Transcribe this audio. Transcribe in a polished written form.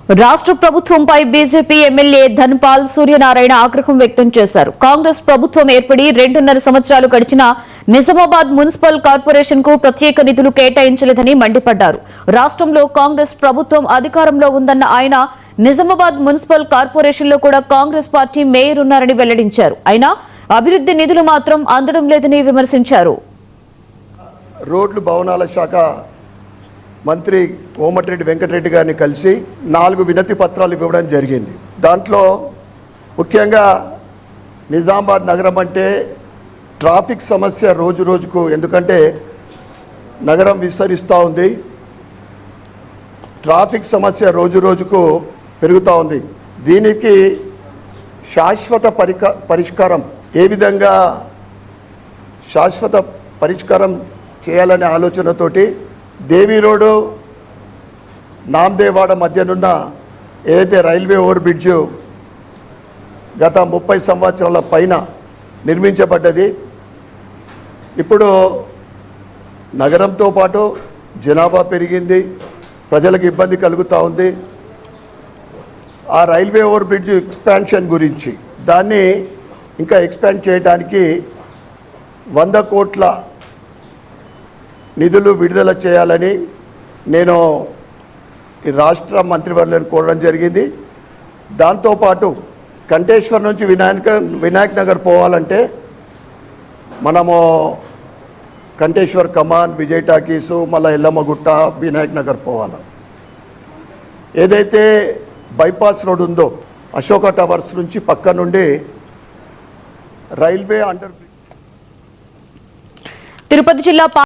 రాష్ట్ర ప్రభుత్వంపై BJP MLA Dhanpal Suryanarayana ఆగ్రహం వ్యక్తం చేశారు. కాంగ్రెస్ ప్రభుత్వం ఏర్పడి 2.5 సంవత్సరాలు గడిచినా నిజామాబాద్ మున్సిపల్ కార్పొరేషన్ కు ప్రత్యేక నిధులు కేటాయించలేదని మండిపడ్డారు. రాష్ట్రంలో కాంగ్రెస్ ప్రభుత్వం అధికారంలో ఉందన్న ఆయన నిజామాబాద్ మున్సిపల్ కార్పొరేషన్ లో కూడా కాంగ్రెస్ పార్టీ మేయర్ ఉన్నారని వెల్లడించారు. అయినా అభివృద్ధి నిధులు మాత్రం అందడం లేదని విమర్శించారు. రోడ్లు భవనాల శాఖ మంత్రి కోమటిరెడ్డి వెంకటరెడ్డి గారిని కలిసి 4 వినతి పత్రాలు ఇవ్వడం జరిగింది. దాంట్లో ముఖ్యంగా నిజామాబాద్ నగరం అంటే ట్రాఫిక్ సమస్య రోజు రోజుకు, ఎందుకంటే నగరం విస్తరిస్తూ ఉంది, ట్రాఫిక్ సమస్య రోజు రోజుకు పెరుగుతూ ఉంది. దీనికి శాశ్వత పరిష్కారం ఏ విధంగా శాశ్వత పరిష్కారం చేయాలనే ఆలోచనతోటి దేవి రోడ్డు నాందేవాడ మధ్యనున్న ఏదైతే రైల్వే ఓవర్ బ్రిడ్జ్ గత 30 సంవత్సరాల పైన నిర్మించబడ్డది. ఇప్పుడు నగరంతో పాటు జనాభా పెరిగింది, ప్రజలకు ఇబ్బంది కలుగుతూ ఉంది. ఆ రైల్వే ఓవర్ బ్రిడ్జ్ ఎక్స్పాన్షన్ గురించి దాన్ని ఇంకా ఎక్స్పాండ్ చేయడానికి 100 కోట్ల నిధులు విడుదల చేయాలని నేను ఈ రాష్ట్ర మంత్రివర్యులను కోరడం జరిగింది. దాంతోపాటు కంటేశ్వర్ నుంచి వినాయక్ నగర్ పోవాలంటే మనము కంటేశ్వర్ కమాన్, విజయ్ టాకీసు, మళ్ళీ ఎల్లమ్మగుట్ట, వినాయక్ నగర్ పోవాలి. ఏదైతే బైపాస్ రోడ్ ఉందో అశోక టవర్స్ నుంచి పక్క నుండి రైల్వే అండర్ తిరుపతి జిల్లా